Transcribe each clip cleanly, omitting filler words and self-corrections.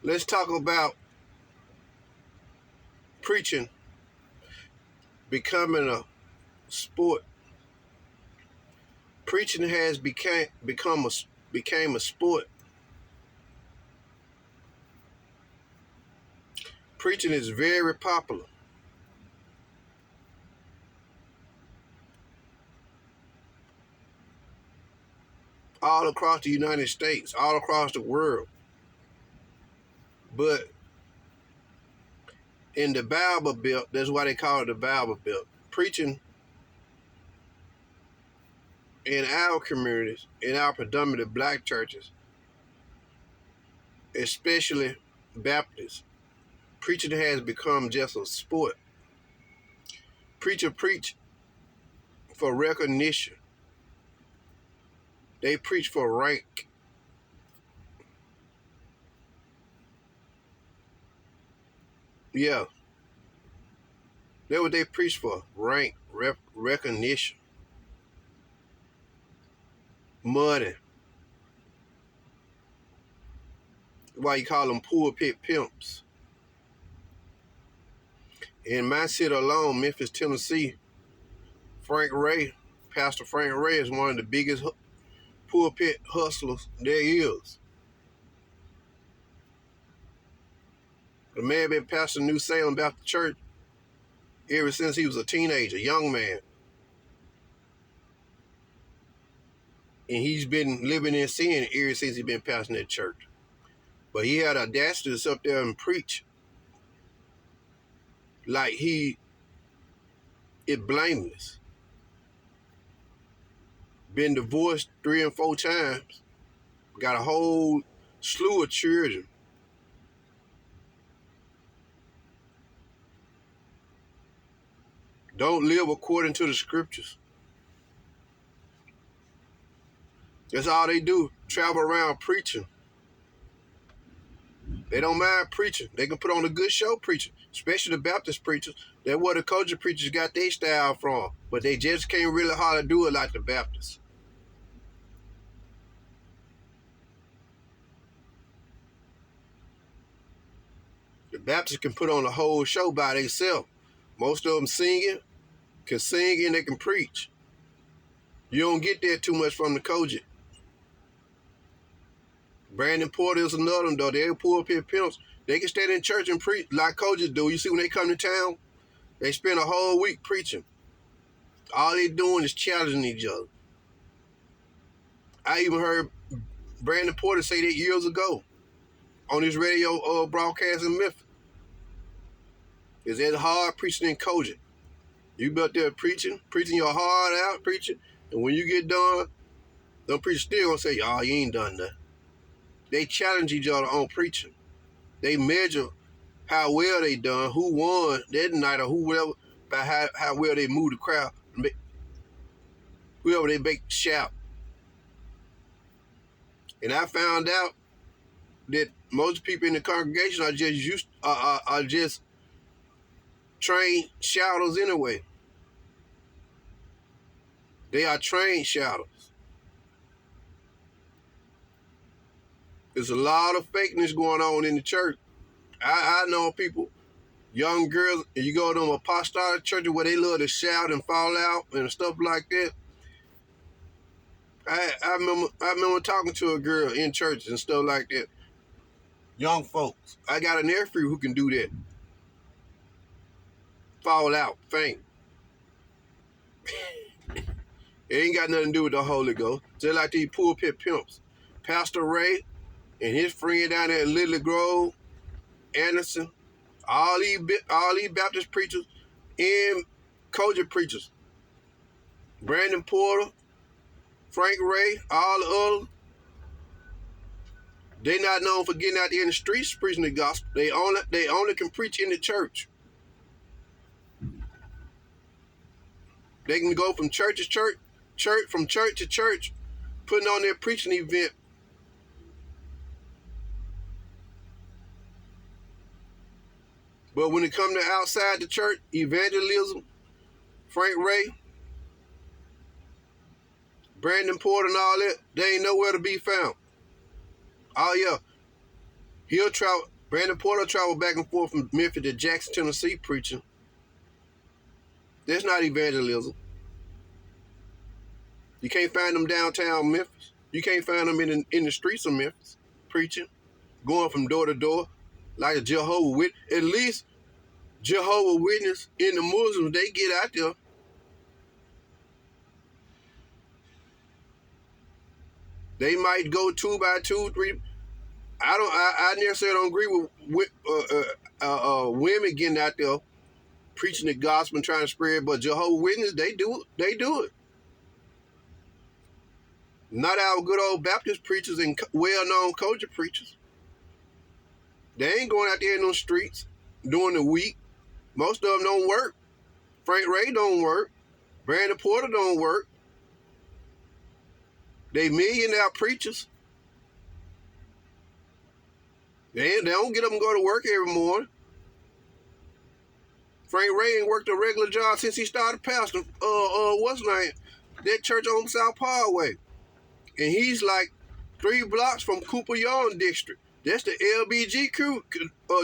Let's talk about preaching becoming a sport. Preaching has became a sport. Preaching is very popular all across the United States, all across the world. But in the Bible Belt, that's why they call it the Bible Belt. Preaching in our communities, in our predominantly black churches, especially Baptists, preaching has become just a sport. Preacher preach for recognition. They preach for rank. Yeah, that's what they preach for. Rank, recognition, money. Why you call them pulpit pimps. In my city alone, Memphis, Tennessee, Frank Ray, Pastor Frank Ray is one of the biggest pulpit hustlers there is. The man been pastoring New Salem Baptist Church ever since he was a teenager, young man. And he's been living in sin ever since he's been pastoring that church. But he had audacity to sit up there and preach like he is blameless. Been divorced 3 and 4 times. Got a whole slew of children. Don't live according to the scriptures. That's all they do. Travel around preaching. They don't mind preaching. They can put on a good show preaching, especially the Baptist preachers. That's where the culture preachers got their style from. But they just can't really hardly do it like the Baptists. The Baptists can put on a whole show by themselves. Most of them can sing and they can preach. You don't get that too much from the Kojic. Brandon Porter is another one, though. They're pulpit pimps. They can stand in church and preach like Kojic do. You see when they come to town, they spend a whole week preaching. All they doing is challenging each other. I even heard Brandon Porter say that years ago on his radio broadcast in Memphis. Is that hard preaching in Kojic? You be out there preaching your heart out, preaching, and when you get done, them preachers still gonna say, "Oh, you ain't done that." They challenge each other on preaching. They measure how well they done, who won that night, or whoever, by how well they move the crowd, whoever they make shout. And I found out that most people in the congregation are just trained shouters anyway. They are trained shouters. There's a lot of fakeness going on in the church. I know people, young girls, and you go to them apostolic churches where they love to shout and fall out and stuff like that. I remember talking to a girl in church and stuff like that. Young folks. I got a nephew who can do that. Fall out, faint. It ain't got nothing to do with the Holy Ghost. Just like these pulpit pimps. Pastor Ray and his friend down there at Lily Grove, Anderson, all these Baptist preachers and Kojic preachers. Brandon Porter, Frank Ray, all the others. They not known for getting out there in the streets preaching the gospel. They only can preach in the church. They can go from church to church, from church to church, putting on their preaching event. But when it comes to outside the church, evangelism, Frank Ray, Brandon Porter and all that, they ain't nowhere to be found. Oh yeah, he'll travel. Brandon Porter traveled back and forth from Memphis to Jackson, Tennessee preaching. That's not evangelism. You can't find them downtown Memphis. You can't find them in the streets of Memphis preaching, going from door to door like a Jehovah's Witness. At least Jehovah's Witness and the Muslims, they get out there. They might go 2 by 2, 3. I necessarily don't agree with women getting out there preaching the gospel and trying to spread, but Jehovah's Witness, they do it. Not our good old Baptist preachers and well-known culture preachers. They ain't going out there in those streets during the week. Most of them don't work. Frank Ray don't work. Brandon Porter don't work. They millionaire preachers. They don't get up and go to work every morning. Frank Ray ain't worked a regular job since he started pastoring, what's his name? That church on South Parkway. And he's like 3 blocks from Cooper Young District. That's the LBGQ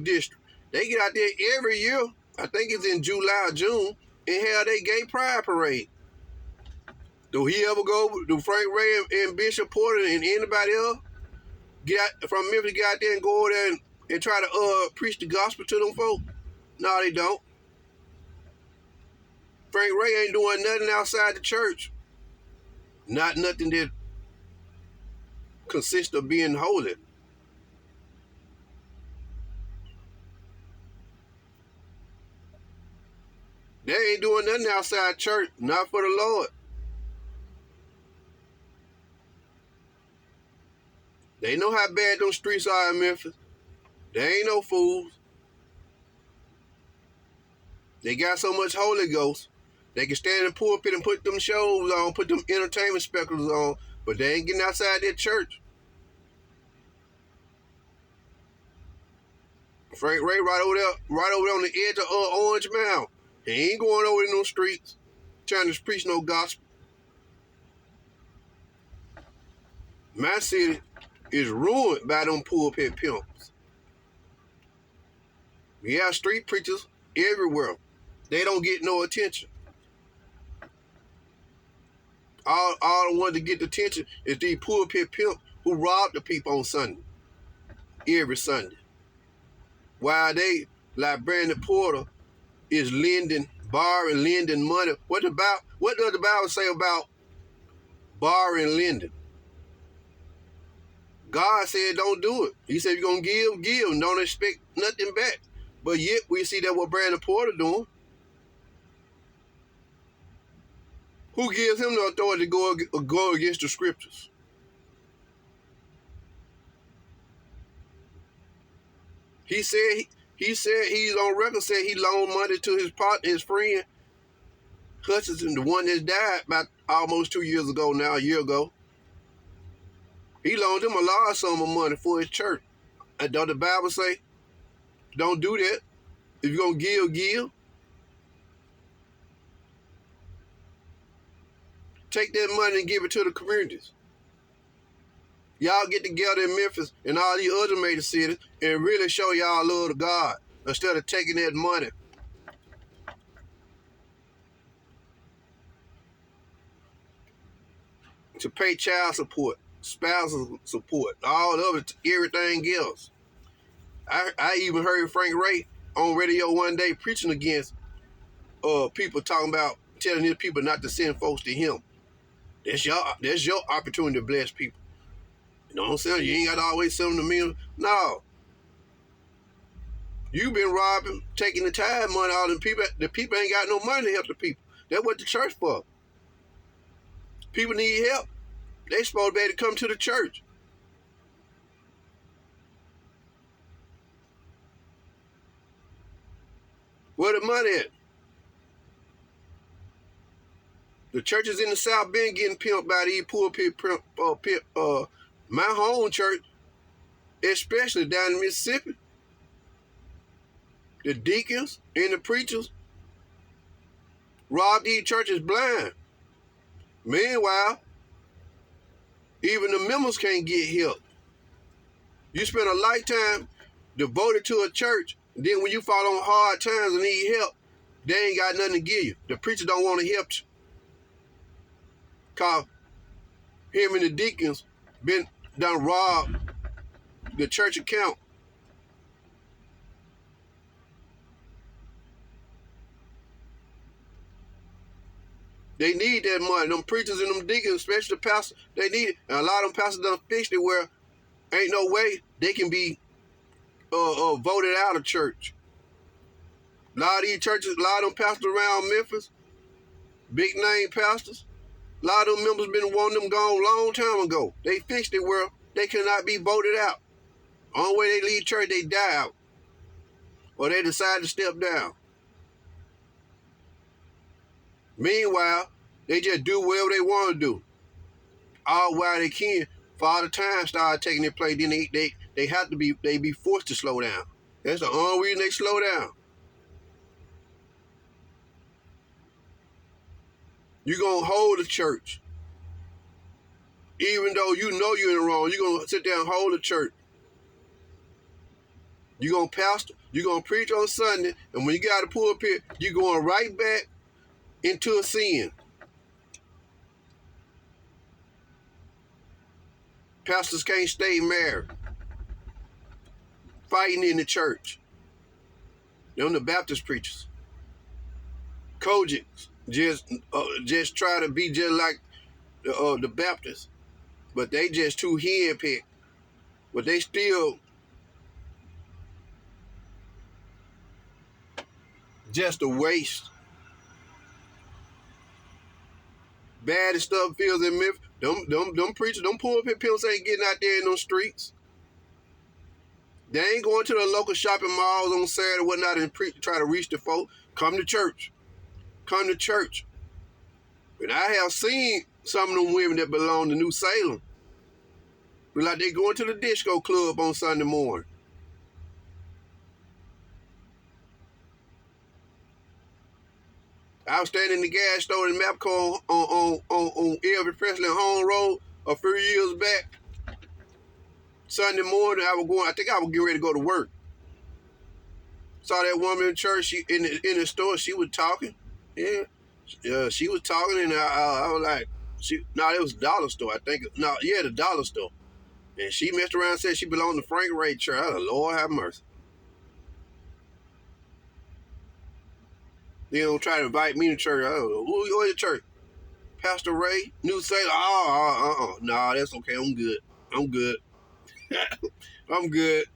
district. They get out there every year, I think it's in July or June, and have their gay pride parade. Do he ever go, do Frank Ray and Bishop Porter and anybody else get out from Memphis, get out there and go over there and try to preach the gospel to them folks? No, they don't. Frank Ray ain't doing nothing outside the church. Not nothing that consists of being holy. They ain't doing nothing outside church, not for the Lord. They know how bad them streets are in Memphis. They ain't no fools. They got so much Holy Ghost, they can stand in the pulpit and put them shows on, put them entertainment spectacles on, but they ain't getting outside their church. Frank Ray right over there on the edge of Orange Mound. He ain't going over in those streets trying to preach no gospel. My city is ruined by them pulpit pimps. We have street preachers everywhere. They don't get no attention. All the ones that get the attention is these pulpit pimps who rob the people on Sunday. Every Sunday. While they, like Brandon Porter, is borrowing, lending money. What does the Bible say about borrowing and lending? God said don't do it. He said you're going to give, and don't expect nothing back. But yet we see that what Brandon Porter doing. Who gives him the authority to go against the scriptures? He said he's on record, said he loaned money to his partner, his friend, Hutchinson, the one that died about almost 2 years ago now, a year ago. He loaned him a large sum of money for his church. And don't the Bible say, don't do that? If you're going to give. Take that money and give it to the communities. Y'all get together in Memphis and all these other major cities and really show y'all love to God instead of taking that money. To pay child support, spousal support, all of it, everything else. I even heard Frank Ray on radio one day preaching against people talking about telling his people not to send folks to him. That's your opportunity to bless people. You know what I'm saying? You ain't got to always send them to me. No. You've been robbing, taking the tithe money out of the people. The people ain't got no money to help the people. That's what the church for. People need help. They supposed to be able to come to the church. Where the money at? The churches in the South been getting pimped by these pulpit my home church, especially down in Mississippi. The deacons and the preachers rob these churches blind. Meanwhile, even the members can't get help. You spend a lifetime devoted to a church. Then when you fall on hard times and need help, they ain't got nothing to give you. The preacher don't want to help you. Cause him and the deacons done robbed the church account. They need that money. Them preachers and them deacons, especially the pastors, they need it. And a lot of them pastors done fixed it where ain't no way they can be voted out of church. A lot of these churches, a lot of them pastors around Memphis, big name pastors, a lot of them members been wanting them gone a long time ago. They fixed it where they cannot be voted out. Only way they leave church, they die out. Or they decide to step down. Meanwhile, they just do whatever they want to do. All while they can. Father Time started taking their place, then they have to be forced to slow down. That's the only reason they slow down. You're going to hold the church. Even though you know you're in the wrong, you're going to sit there and hold the church. You're going to pastor, you're going to preach on Sunday, and when you got to pulpit, you're going right back into a sin. Pastors can't stay married. Fighting in the church. Them the Baptist preachers. Kojics just try to be just like the Baptists. But they just too henpecked. But they still just a waste. Bad stuff feels in Memphis. Them preachers, them pulpit pimps ain't getting out there in those streets. They ain't going to the local shopping malls on Saturday or whatnot and try to reach the folk. Come to church. Come to church. And I have seen some of them women that belong to New Salem. Like they going to the disco club on Sunday morning. I was standing in the gas store in Mapco on Elvis Presley Home Road a few years back. Sunday morning, I think I was getting ready to go to work. Saw that woman in church, in the store, she was talking. Yeah, she was talking, and I was like, it was a dollar store, I think. The dollar store. And she messed around and said she belonged to Frank Ray Church. I said, Lord have mercy. They don't try to invite me to church. I don't know. Who you going to church? Pastor Ray? New Salem? Nah, that's okay. I'm good. I'm good.